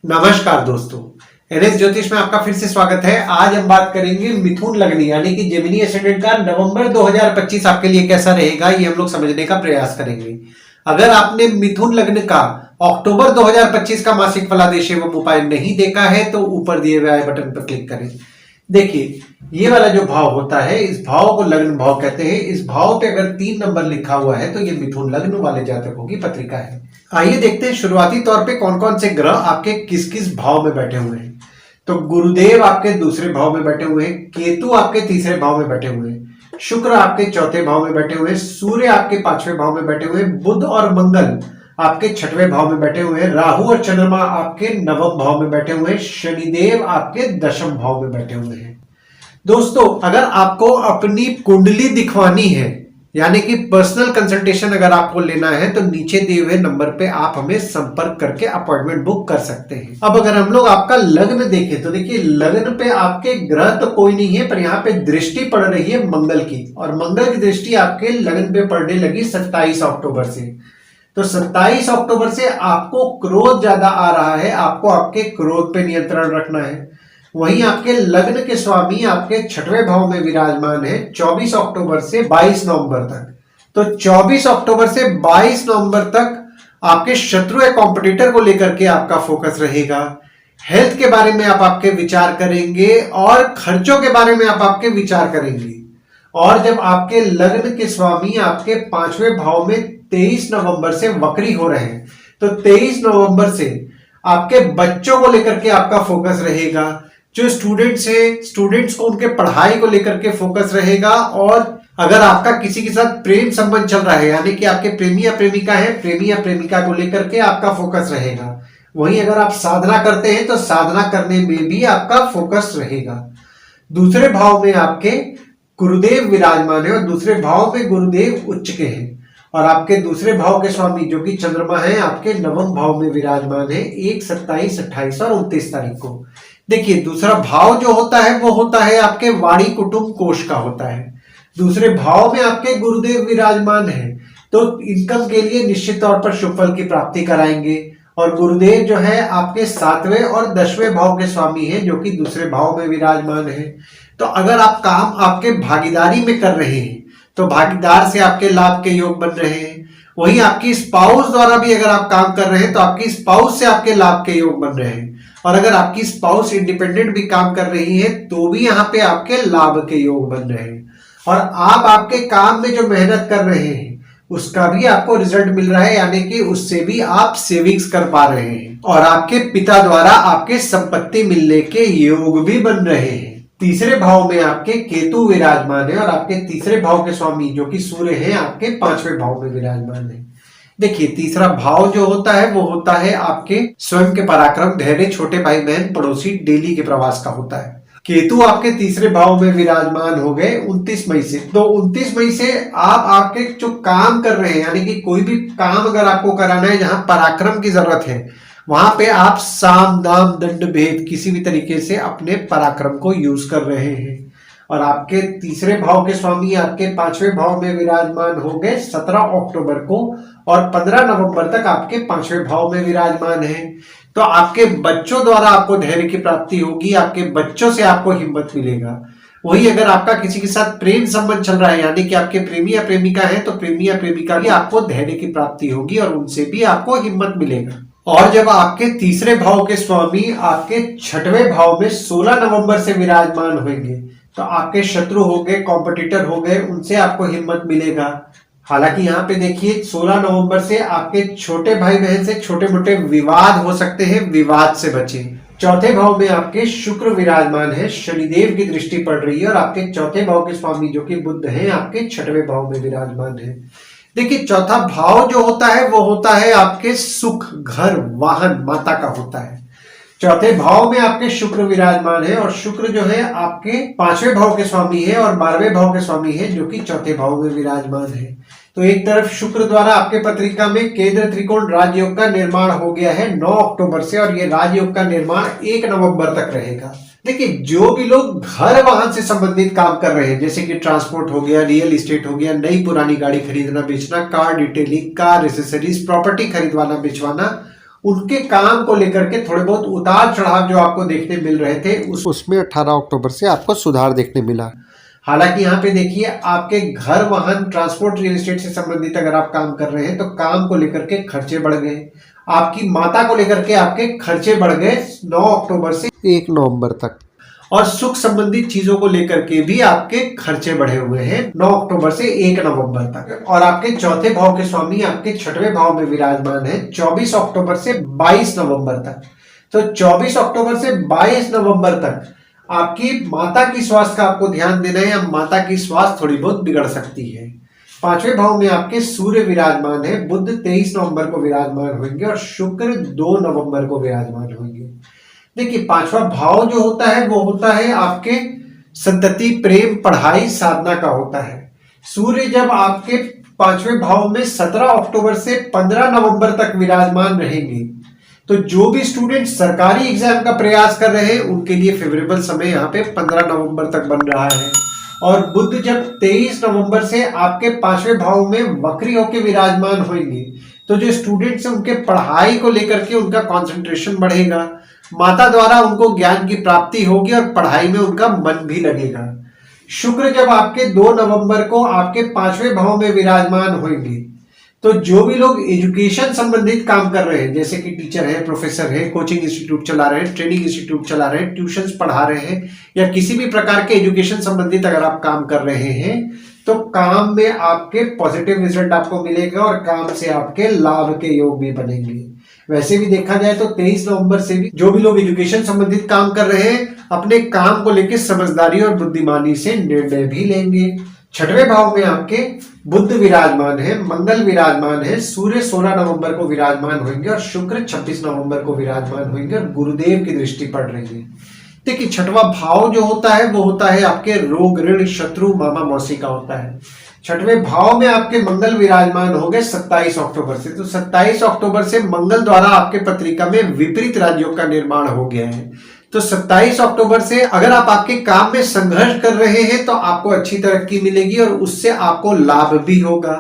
नमस्कार दोस्तों, एनएस ज्योतिष में आपका फिर से स्वागत है। आज हम बात करेंगे मिथुन लग्न यानी कि जेमिनी एसेंडेंट का नवंबर 2025 आपके लिए कैसा रहेगा, ये हम लोग समझने का प्रयास करेंगे। अगर आपने मिथुन लग्न का अक्टूबर 2025 का मासिक फलादेश एवं उपाय नहीं देखा है तो ऊपर दिए हुए आई बटन पर क्लिक करें। देखिए, ये वाला जो भाव होता है, इस भाव को लग्न भाव कहते हैं। इस भाव पे अगर 3 नंबर लिखा हुआ है तो ये मिथुन लग्न वाले जातकों की पत्रिका है। आइए देखते हैं शुरुआती तौर पे कौन कौन से ग्रह आपके किस किस भाव में बैठे हुए हैं। तो गुरुदेव आपके दूसरे भाव में बैठे हुए हैं, केतु आपके तीसरे भाव में बैठे हुए हैं, शुक्र आपके चौथे भाव में बैठे हुए हैं, सूर्य आपके पांचवें भाव में बैठे हुए हैं, बुध और मंगल आपके छठवें भाव में बैठे हुए हैं, राहु और चंद्रमा आपके नवम भाव में बैठे हुए हैं, शनिदेव आपके दशम भाव में बैठे हुए हैं। दोस्तों, अगर आपको अपनी कुंडली दिखवानी है यानी कि पर्सनल कंसल्टेशन अगर आपको लेना है तो नीचे दिए हुए नंबर पे आप हमें संपर्क करके अपॉइंटमेंट बुक कर सकते हैं। अब अगर हम लोग आपका लग्न देखें तो देखिए, लग्न पे आपके ग्रह तो कोई नहीं है, पर यहाँ पे दृष्टि पड़ रही है मंगल की, और मंगल की दृष्टि आपके लग्न पे पड़ने लगी 27 अक्टूबर से। तो 27 अक्टूबर से आपको क्रोध ज्यादा आ रहा है, आपको आपके क्रोध पे नियंत्रण रखना है। वहीं आपके लग्न के स्वामी आपके छठवें भाव में विराजमान है 24 अक्टूबर से 22 नवंबर तक। तो 24 अक्टूबर से 22 नवंबर तक आपके शत्रु या कॉम्पिटिटर को लेकर के आपका फोकस रहेगा। हेल्थ के बारे में आप आपके विचार करेंगे और खर्चों के बारे में आप आपके विचार करेंगे। और जब आपके लग्न के स्वामी आपके पांचवें भाव में 23 नवंबर से वक्री हो रहे हैं, तो 23 नवंबर से आपके बच्चों को लेकर के आपका फोकस रहेगा। जो स्टूडेंट्स हैं, स्टूडेंट्स को उनके पढ़ाई को लेकर के फोकस रहेगा। और अगर आपका किसी के साथ प्रेम संबंध चल रहा है यानी कि आपके प्रेमी या प्रेमिका है, प्रेमी या प्रेमिका को लेकर के आपका फोकस रहेगा। वहीं अगर आप साधना करते हैं तो साधना करने में भी आपका फोकस रहेगा। दूसरे भाव में आपके गुरुदेव विराजमान है और दूसरे भाव में गुरुदेव उच्च के हैं, और आपके दूसरे भाव के स्वामी जो कि चंद्रमा है आपके नवम भाव में विराजमान है 1, 27, 28 और 29 तारीख को। देखिए, दूसरा भाव जो होता है वो होता है आपके वाणी कुटुंब कोष का होता है। दूसरे भाव में आपके गुरुदेव विराजमान है तो इनकम के लिए निश्चित तौर पर शुभ फल की प्राप्ति कराएंगे। और गुरुदेव जो है आपके 7वें और 10वें भाव के स्वामी हैं जो कि दूसरे भाव में विराजमान है। तो अगर आप काम आपके भागीदारी में कर रहे हैं तो भागीदार से आपके लाभ के योग बन रहे हैं। वहीं आपकी स्पाउस द्वारा भी अगर आप काम कर रहे हैं तो आपकी स्पाउस से आपके लाभ के योग बन रहे हैं। और अगर आपकी स्पाउस इंडिपेंडेंट भी काम कर रही है तो भी यहाँ पे आपके लाभ के योग बन रहे हैं। और आप आपके काम में जो मेहनत कर रहे हैं उसका भी आपको रिजल्ट मिल रहा है, यानी कि उससे भी आप सेविंग्स कर पा रहे हैं। और आपके पिता द्वारा आपके संपत्ति मिलने के योग भी बन रहे हैं। तीसरे भाव में आपके केतु विराजमान है और आपके तीसरे भाव के स्वामी जो कि सूर्य है आपके 5वें भाव में विराजमान है। देखिए, तीसरा भाव जो होता है वो होता है आपके स्वयं के पराक्रम, धैर्य, छोटे भाई बहन, पड़ोसी, डेली के प्रवास का होता है। केतु आपके तीसरे भाव में विराजमान हो गए 29 मई से। तो 29 मई से आप आपके जो काम कर रहे हैं यानी कि कोई भी काम अगर आपको कराना है जहां पराक्रम की जरूरत है, वहां पे आप साम दाम दंड भेद किसी भी तरीके से अपने पराक्रम को यूज कर रहे हैं। और आपके तीसरे भाव के स्वामी आपके 5वें भाव में विराजमान हो गए 17 अक्टूबर को, और 15 नवंबर तक आपके 5वें भाव में विराजमान है। तो आपके बच्चों द्वारा आपको धैर्य की प्राप्ति होगी, आपके बच्चों से आपको हिम्मत मिलेगा। वही अगर आपका किसी के साथ प्रेम संबंध चल रहा है यानी कि आपके प्रेमी या प्रेमिका है तो प्रेमी या प्रेमिका भी आपको धैर्य की प्राप्ति होगी और उनसे भी आपको हिम्मत मिलेगा। और जब आपके तीसरे भाव के स्वामी आपके 6वें भाव में 16 नवंबर से विराजमान होंगे तो आपके शत्रु हो गए, कॉम्पिटिटर हो गए, उनसे आपको हिम्मत मिलेगा। हालांकि यहाँ पे देखिए 16 नवंबर से आपके छोटे भाई बहन से छोटे मोटे विवाद हो सकते हैं, विवाद से बचें। चौथे भाव में आपके शुक्र विराजमान है, शनिदेव की दृष्टि पड़ रही है और आपके चौथे भाव के स्वामी जो कि बुध हैं आपके 6वें भाव में विराजमान है। देखिए, चौथा भाव जो होता है वो होता है आपके सुख, घर, वाहन, माता का होता है। चौथे भाव में आपके शुक्र विराजमान है और शुक्र जो है आपके 5वें भाव के स्वामी है और 12वें भाव के स्वामी है जो कि चौथे भाव में विराजमान है। तो एक तरफ शुक्र द्वारा आपके पत्रिका में केंद्र त्रिकोण राजयोग का निर्माण हो गया है 9 अक्टूबर से, और ये राजयोग का निर्माण 1 नवंबर तक रहेगा। देखिए, जो भी लोग घर वाहन से संबंधित काम कर रहे हैं जैसे कि ट्रांसपोर्ट हो गया, रियल एस्टेट हो गया, नई पुरानी गाड़ी खरीदना बेचना, car detailing, car accessories, property खरीदवाना बेचवाना, उनके काम को लेकर के थोड़े बहुत उतार चढ़ाव जो आपको देखने मिल रहे थे उसमें 18 अक्टूबर से आपको सुधार देखने मिला। हालांकि यहाँ पे देखिए आपके घर, वाहन, ट्रांसपोर्ट, रियल एस्टेट से संबंधित अगर आप काम कर रहे हैं तो काम को लेकर के खर्चे बढ़ गए। आपकी माता को लेकर के आपके खर्चे बढ़ गए 9 अक्टूबर से 1 नवंबर तक। और सुख संबंधित चीजों को लेकर के भी आपके खर्चे बढ़े हुए हैं 9 अक्टूबर से 1 नवंबर तक। और आपके चौथे भाव के स्वामी आपके छठवें भाव में विराजमान है 24 अक्टूबर से 22 नवंबर तक। तो 24 अक्टूबर से 22 नवंबर तक आपकी माता की स्वास्थ्य का आपको ध्यान देना है, या माता की स्वास्थ्य थोड़ी बहुत बिगड़ सकती है। पांचवें भाव में आपके सूर्य विराजमान है, बुध 23 नवंबर को विराजमान होंगे और शुक्र 2 नवंबर को विराजमान होंगे। देखिए पांचवा भाव जो होता है वो होता है आपके संतति, प्रेम, पढ़ाई, साधना का होता है। सूर्य जब आपके पांचवें भाव में 17 अक्टूबर से 15 नवंबर तक विराजमान रहेंगे तो जो भी स्टूडेंट सरकारी एग्जाम का प्रयास कर रहे हैं उनके लिए फेवरेबल समय यहाँ पे 15 नवंबर तक बन रहा है। और बुध जब 23 नवंबर से आपके पांचवें भाव में वक्री होकर विराजमान होंगे तो जो स्टूडेंट्स हैं उनके पढ़ाई को लेकर के उनका कंसंट्रेशन बढ़ेगा, माता द्वारा उनको ज्ञान की प्राप्ति होगी और पढ़ाई में उनका मन भी लगेगा। शुक्र जब आपके 2 नवंबर को आपके पांचवें भाव में विराजमान होंगे तो जो भी लोग एजुकेशन संबंधित काम कर रहे हैं, जैसे कि टीचर है, प्रोफेसर है, कोचिंग इंस्टीट्यूट चला रहे हैं, ट्रेनिंग इंस्टीट्यूट चला रहे हैं, ट्यूशंस पढ़ा रहे हैं, या किसी भी प्रकार के एजुकेशन संबंधित अगर आप काम कर रहे हैं तो काम में आपके पॉजिटिव रिजल्ट आपको मिलेगा और काम से आपके लाभ के योग भी बनेंगे। वैसे भी देखा जाए तो 23 नवंबर से भी जो भी लोग एजुकेशन संबंधित काम कर रहे हैं अपने काम को लेकर समझदारी और बुद्धिमानी से निर्णय भी लेंगे। छठवें भाव में आपके बुध विराजमान है, मंगल विराजमान है, सूर्य 16 नवंबर को विराजमान होंगे और शुक्र 26 नवंबर को विराजमान होंगे और गुरुदेव की दृष्टि पड़ रही है। देखिए छठवां भाव जो होता है वो होता है आपके रोग, ऋण, शत्रु, मामा, मौसी का होता है। छठवें भाव में आपके मंगल विराजमान हो गए 27 अक्टूबर से। तो 27 अक्टूबर से मंगल द्वारा आपके पत्रिका में विपरीत राजयोग का निर्माण हो गया है। तो 27 अक्टूबर से अगर आप आपके काम में संघर्ष कर रहे हैं तो आपको अच्छी तरक्की मिलेगी और उससे आपको लाभ भी होगा।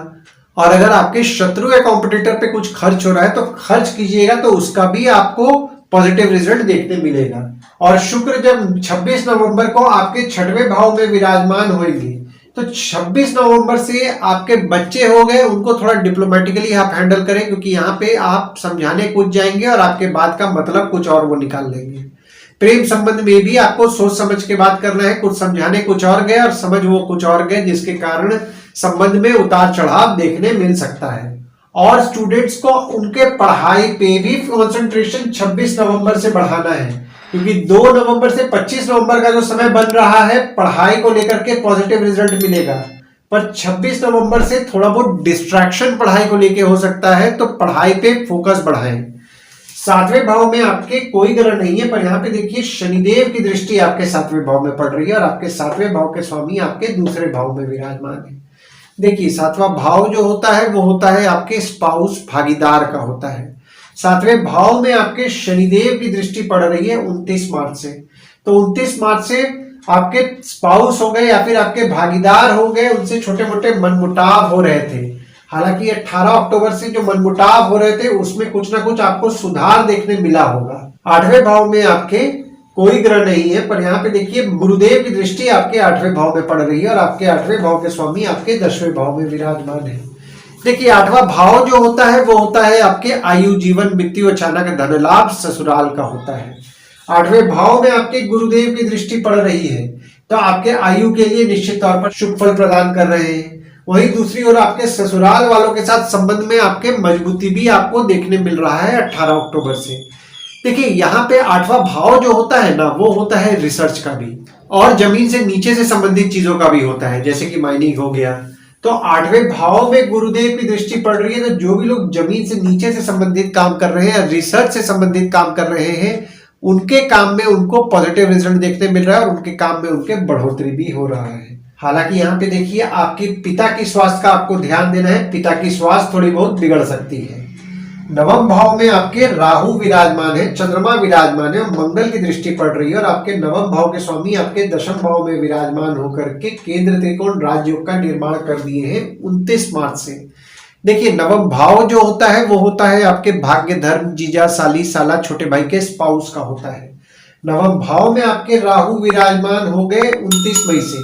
और अगर आपके शत्रु या कॉम्पिटिटर पे कुछ खर्च हो रहा है तो खर्च कीजिएगा तो उसका भी आपको पॉजिटिव रिजल्ट देखने मिलेगा। और शुक्र जब 26 नवंबर को आपके छठवें भाव में विराजमान होंगे तो 26 नवंबर से आपके बच्चे हो गए उनको थोड़ा डिप्लोमेटिकली आप हैंडल करें, क्योंकि यहाँ पे आप समझाने कूद जाएंगे और आपके बात का मतलब कुछ और वो निकाल लेंगे। प्रेम संबंध में भी आपको सोच समझ के बात करना है, कुछ समझाने कुछ और गए और समझ वो कुछ और गए, जिसके कारण संबंध में उतार चढ़ाव देखने मिल सकता है। और स्टूडेंट्स को उनके पढ़ाई पे भी कंसंट्रेशन 26 नवंबर से बढ़ाना है, क्योंकि 2 नवंबर से 25 नवंबर का जो समय बन रहा है पढ़ाई को लेकर के पॉजिटिव रिजल्ट मिलेगा, पर 26 नवंबर से थोड़ा बहुत डिस्ट्रैक्शन पढ़ाई को लेकर हो सकता है, तो पढ़ाई पे फोकस बढ़ाएं। 7वें भाव में आपके कोई ग्रह नहीं है, पर यहाँ पे देखिए शनिदेव की दृष्टि आपके 7वें भाव में पड़ रही है और आपके 7वें भाव के स्वामी आपके दूसरे भाव में विराजमान है। देखिए 7वां भाव जो होता है वो होता है आपके स्पाउस, भागीदार का होता है। 7वें भाव में आपके शनिदेव की दृष्टि पड़ रही है 29 मार्च से। तो 29 मार्च से आपके स्पाउस हो गए या फिर आपके भागीदार हो गए, उनसे छोटे मोटे मनमुटाव हो रहे थे। हालांकि 18 अक्टूबर से जो मनमुटाव हो रहे थे उसमें कुछ ना कुछ आपको सुधार देखने मिला होगा। 8वें भाव में आपके कोई ग्रह नहीं है, पर यहाँ पे देखिए गुरुदेव की दृष्टि आपके 8वें भाव में पड़ रही है और आपके 8वें भाव के स्वामी आपके 10वें भाव में विराजमान है। देखिए 8वां भाव जो होता है वो होता है आपके आयु, जीवन, मृत्यु, अचानक धन लाभ, ससुराल का होता है। 8वें भाव में आपके गुरुदेव की दृष्टि पड़ रही है तो आपके आयु के लिए निश्चित तौर पर शुभ फल प्रदान कर रहे हैं। वहीं दूसरी ओर आपके ससुराल वालों के साथ संबंध में आपके मजबूती भी आपको देखने मिल रहा है 18 अक्टूबर से। देखिए यहाँ पे 8वां भाव जो होता है ना वो होता है रिसर्च का भी और जमीन से नीचे से संबंधित चीजों का भी होता है, जैसे कि माइनिंग हो गया। तो 8वें भाव में गुरुदेव की दृष्टि पड़ रही है, तो जो भी लोग जमीन से नीचे से संबंधित काम कर रहे हैं, रिसर्च से संबंधित काम कर रहे हैं, उनके काम में उनको पॉजिटिव रिजल्ट देखने मिल रहा है और उनके काम में उनके बढ़ोतरी भी हो रहा है। हालांकि यहाँ पे देखिए आपके पिता की स्वास्थ्य का आपको ध्यान देना है, पिता की स्वास्थ्य थोड़ी बहुत बिगड़ सकती है। 9वें भाव में आपके राहु विराजमान है, चंद्रमा विराजमान है, मंगल की दृष्टि पड़ रही है और आपके 9वें भाव के स्वामी आपके 10वें भाव में विराजमान होकर के केंद्र त्रिकोण राजयोग का निर्माण कर दिए हैं 29 मार्च से। देखिए नवम भाव जो होता है वो होता है आपके भाग्य, धर्म, जीजा, साली, साला, छोटे भाई के स्पाउस का होता है। नवम भाव में आपके राहु विराजमान हो गए 29 मई से,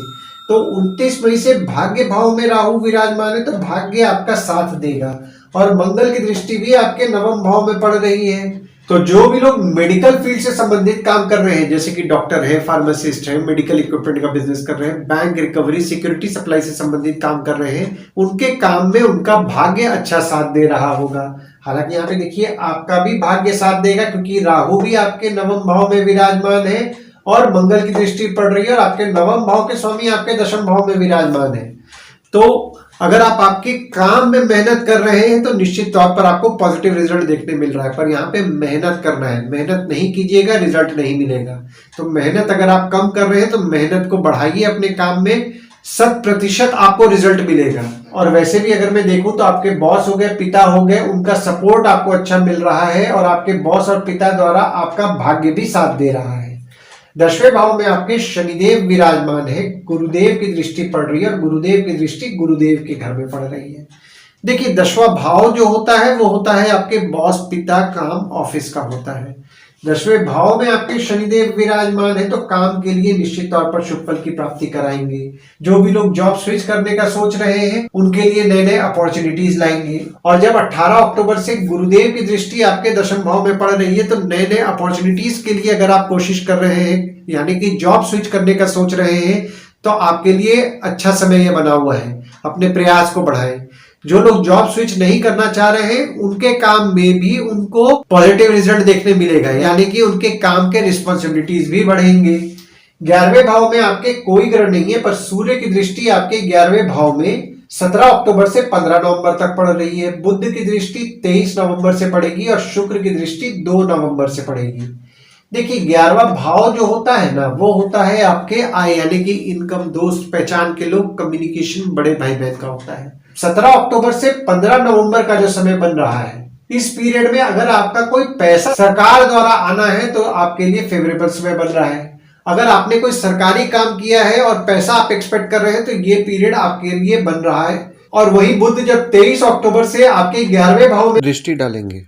तो 29 मई से भाग्य भाव में राहु विराजमान है, तो भाग्य आपका साथ देगा। और मंगल की दृष्टि भी आपके नवम भाव में पड़ रही है। तो जो भी लोग मेडिकल फील्ड से संबंधित काम कर रहे हैं, जैसे कि डॉक्टर है, फार्मासिस्ट है, मेडिकल इक्विपमेंट का बिजनेस कर रहे हैं, बैंक रिकवरी, सिक्योरिटी सप्लाई से संबंधित काम कर रहे हैं, उनके काम में उनका भाग्य अच्छा साथ दे रहा होगा। हालांकि यहाँ पे देखिए आपका भी भाग्य साथ देगा, क्योंकि राहु भी आपके नवम भाव में विराजमान है और मंगल की दृष्टि पड़ रही है, और आपके नवम भाव के स्वामी आपके दशम भाव में विराजमान है। तो अगर आप आपके काम में मेहनत कर रहे हैं तो निश्चित तौर पर आपको पॉजिटिव रिजल्ट देखने मिल रहा है, पर यहाँ पे मेहनत करना है। मेहनत नहीं कीजिएगा रिजल्ट नहीं मिलेगा। तो मेहनत अगर आप कम कर रहे हैं तो मेहनत को बढ़ाइए अपने काम में, 100% आपको रिजल्ट मिलेगा। और वैसे भी अगर मैं देखूं तो आपके बॉस हो गए, पिता हो गए, उनका सपोर्ट आपको अच्छा मिल रहा है, और आपके बॉस और पिता द्वारा आपका भाग्य भी साथ दे रहा है। 10वें भाव में आपके शनिदेव विराजमान है, गुरुदेव की दृष्टि पड़ रही है, और गुरुदेव की दृष्टि गुरुदेव के घर में पड़ रही है। देखिए 10वां भाव जो होता है वो होता है आपके बॉस, पिता, काम, ऑफिस का होता है। 10वें भाव में आपके शनिदेव विराजमान है, तो काम के लिए निश्चित तौर पर शुभ फल की प्राप्ति कराएंगे। जो भी लोग जॉब स्विच करने का सोच रहे हैं उनके लिए नए नए अपॉर्चुनिटीज लाएंगे। और जब 18 अक्टूबर से गुरुदेव की दृष्टि आपके दशम भाव में पड़ रही है, तो नए नए अपॉर्चुनिटीज के लिए अगर आप कोशिश कर रहे हैं, यानी कि जॉब स्विच करने का सोच रहे हैं, तो आपके लिए अच्छा समय यह बना हुआ है। अपने प्रयास को बढ़ाएं। जो लोग जॉब स्विच नहीं करना चाह रहे हैं उनके काम में भी उनको पॉजिटिव रिजल्ट देखने मिलेगा, यानी कि उनके काम के रिस्पॉन्सिबिलिटीज भी बढ़ेंगे। 11वें भाव में आपके कोई ग्रह नहीं है, पर सूर्य की दृष्टि आपके 11वें भाव में 17 अक्टूबर से 15 नवंबर तक पड़ रही है। बुध की दृष्टि 23 नवंबर से पड़ेगी और शुक्र की दृष्टि 2 नवंबर से पड़ेगी। देखिए 11वां भाव जो होता है ना, वो होता है आपके आय, यानी कि इनकम, दोस्त, पहचान के लोग, कम्युनिकेशन, बड़े भाई बहन का होता है। 17 अक्टूबर से 15 नवंबर का जो समय बन रहा है, इस पीरियड में अगर आपका कोई पैसा सरकार द्वारा आना है तो आपके लिए फेवरेबल समय बन रहा है। अगर आपने कोई सरकारी काम किया है और पैसा आप एक्सपेक्ट कर रहे हैं तो ये पीरियड आपके लिए बन रहा है। और वही बुध जब 23 अक्टूबर से आपके 11वें भाव में दृष्टि डालेंगे,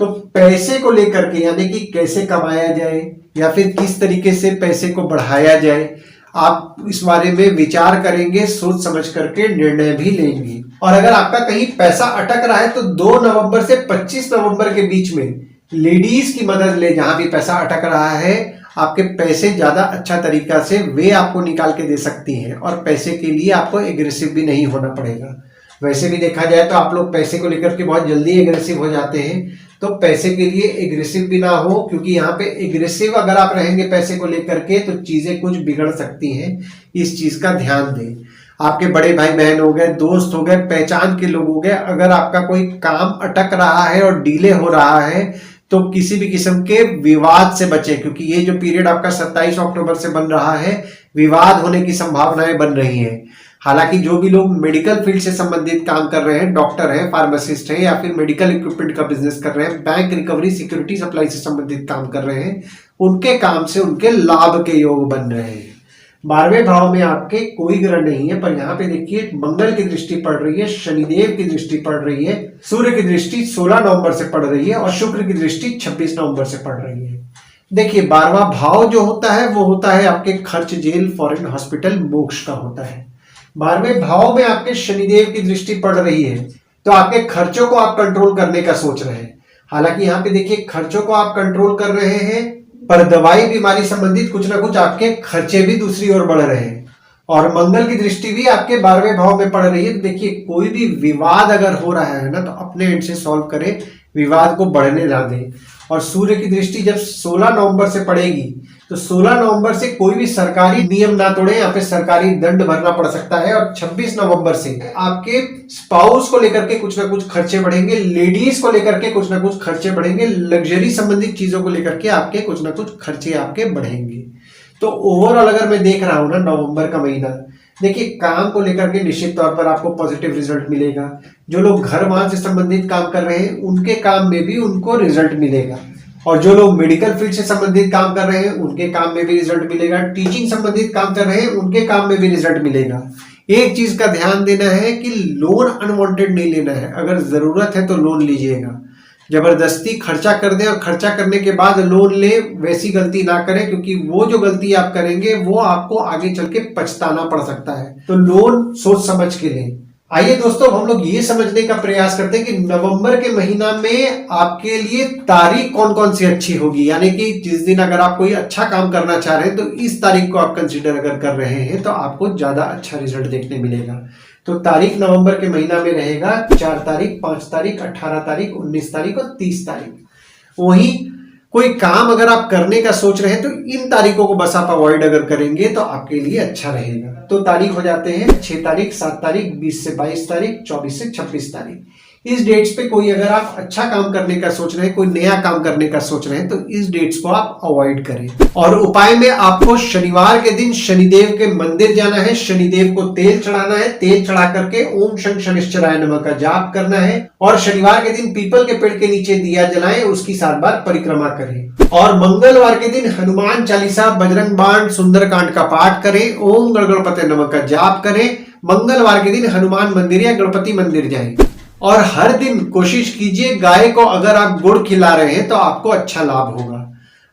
तो पैसे को लेकर के, यानी कि कैसे कमाया जाए या फिर किस तरीके से पैसे को बढ़ाया जाए, आप इस बारे में विचार करेंगे, सोच समझ करके निर्णय भी लेंगे। और अगर आपका कहीं पैसा अटक रहा है तो 2 नवंबर से 25 नवंबर के बीच में लेडीज की मदद ले। जहां भी पैसा अटक रहा है, आपके पैसे ज्यादा अच्छा तरीका से वे आपको निकाल के दे सकती हैं, और पैसे के लिए आपको एग्रेसिव भी नहीं होना पड़ेगा। वैसे भी देखा जाए तो आप लोग पैसे को लेकर के बहुत जल्दी एग्रेसिव हो जाते हैं, तो पैसे के लिए एग्रेसिव भी ना हो, क्योंकि यहाँ पे एग्रेसिव अगर आप रहेंगे पैसे को लेकर के तो चीजें कुछ बिगड़ सकती हैं। इस चीज का ध्यान दें। आपके बड़े भाई बहन हो गए, दोस्त हो गए, पहचान के लोग हो गए, अगर आपका कोई काम अटक रहा है और डिले हो रहा है तो किसी भी किस्म के विवाद से बचें, क्योंकि ये जो पीरियड आपका 27 अक्टूबर से बन रहा है, विवाद होने की संभावनाएं बन रही हैं। हालांकि जो भी लोग मेडिकल फील्ड से संबंधित काम कर रहे हैं, डॉक्टर हैं, फार्मासिस्ट हैं, या फिर मेडिकल इक्विपमेंट का बिजनेस कर रहे हैं, बैंक रिकवरी, सिक्योरिटी सप्लाई से संबंधित काम कर रहे हैं, उनके काम से उनके लाभ के योग बन रहे हैं। 12वें भाव में आपके कोई ग्रह नहीं है, पर यहाँ पे देखिए मंगल की दृष्टि पड़ रही है, शनिदेव की दृष्टि पड़ रही है, सूर्य की दृष्टि 16 नवंबर से पड़ रही है और शुक्र की दृष्टि 26 नवंबर से पड़ रही है। देखिए 12वां भाव जो होता है वो होता है आपके खर्च, जेल, फॉरेन, हॉस्पिटल, मोक्ष का होता है। 12वें भाव में आपके शनिदेव की दृष्टि पड़ रही है, तो आपके खर्चों को आप कंट्रोल करने का सोच रहे हैं। हालांकि यहाँ पे देखिए खर्चों को आप कंट्रोल कर रहे हैं, पर दवाई बीमारी संबंधित कुछ ना कुछ आपके खर्चे भी दूसरी ओर बढ़ रहे हैं। और मंगल की दृष्टि भी आपके 12वें भाव में पड़ रही है। तो देखिए कोई भी विवाद अगर हो रहा है ना, तो अपने एंड से सॉल्व करें, विवाद को बढ़ने ना दें। और सूर्य की दृष्टि जब 16 नवंबर से पड़ेगी, तो 16 नवंबर से कोई भी सरकारी नियम ना तोड़े, यहाँ पे सरकारी दंड भरना पड़ सकता है। और 26 नवंबर से आपके स्पाउस को लेकर के कुछ ना कुछ खर्चे बढ़ेंगे, लेडीज को लेकर के कुछ ना कुछ खर्चे बढ़ेंगे, लग्जरी संबंधित चीजों को लेकर के आपके कुछ ना कुछ खर्चे आपके बढ़ेंगे। तो ओवरऑल अगर मैं देख रहा हूं ना, नवंबर का महीना, देखिए काम को लेकर के निश्चित तौर पर आपको पॉजिटिव रिजल्ट मिलेगा। जो लोग घर वाहन से संबंधित काम कर रहे हैं उनके काम में भी उनको रिजल्ट मिलेगा, और जो लोग मेडिकल फील्ड से संबंधित काम कर रहे हैं उनके काम में भी रिजल्ट मिलेगा, टीचिंग संबंधित काम कर रहे हैं उनके काम में भी रिजल्ट मिलेगा। एक चीज का ध्यान देना है कि लोन अनवांटेड नहीं लेना है। अगर जरूरत है तो लोन लीजिएगा, जबरदस्ती खर्चा कर दें और खर्चा करने के बाद लोन ले, वैसी गलती ना करें, क्योंकि वो जो गलती आप करेंगे वो आपको आगे चल के पछताना पड़ सकता है। तो लोन सोच समझ के लें। आइए दोस्तों, हम लोग ये समझने का प्रयास करते हैं कि नवंबर के महीना में आपके लिए तारीख कौन कौन सी अच्छी होगी। यानी कि जिस दिन अगर आप कोई अच्छा काम करना चाह रहे हैं तो इस तारीख को आप कंसीडर अगर कर रहे हैं तो आपको ज्यादा अच्छा रिजल्ट देखने मिलेगा। तो तारीख नवंबर के महीना में रहेगा 4 तारीख, 5 तारीख, 18 तारीख, 19 तारीख और 30 तारीख। वहीं कोई काम अगर आप करने का सोच रहे हैं तो इन तारीखों को बस आप अवॉइड अगर करेंगे तो आपके लिए अच्छा रहेगा। तो तारीख हो जाते हैं 6 तारीख, 7 तारीख, 20 से 22 तारीख, 24 से 26 तारीख। इस डेट्स पे कोई अगर आप अच्छा काम करने का सोच रहे हैं, कोई नया काम करने का सोच रहे हैं तो इस डेट्स को आप अवॉइड करें। और उपाय में आपको शनिवार के दिन शनिदेव के मंदिर जाना है, शनिदेव को तेल चढ़ाना है, तेल चढ़ा करके ओम शं शनिश्चराय नमः का जाप करना है और शनिवार के दिन पीपल के पेड़ के नीचे दिया जलाएं, उसकी 7 बार परिक्रमा करें। और मंगलवार के दिन हनुमान चालीसा, बजरंग बाण, सुंदरकांड का पाठ करें, ओम गणपते नमः का जाप करें। मंगलवार के दिन हनुमान मंदिर या गणपति मंदिर जाएं और हर दिन कोशिश कीजिए गाय को अगर आप गुड़ खिला रहे हैं तो आपको अच्छा लाभ होगा।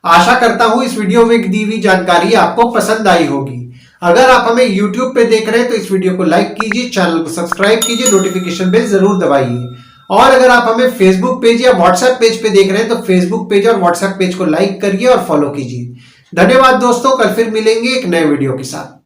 आशा करता हूं इस वीडियो में दी हुई जानकारी आपको पसंद आई होगी। अगर आप हमें YouTube पे देख रहे हैं तो इस वीडियो को लाइक कीजिए, चैनल को सब्सक्राइब कीजिए, नोटिफिकेशन बेल जरूर दबाइए। और अगर आप हमें फेसबुक पेज या व्हाट्सएप पेज पे देख रहे हैं तो फेसबुक पेज और व्हाट्सएप पेज को लाइक करिए और फॉलो कीजिए। धन्यवाद दोस्तों, कल फिर मिलेंगे एक नए वीडियो के साथ।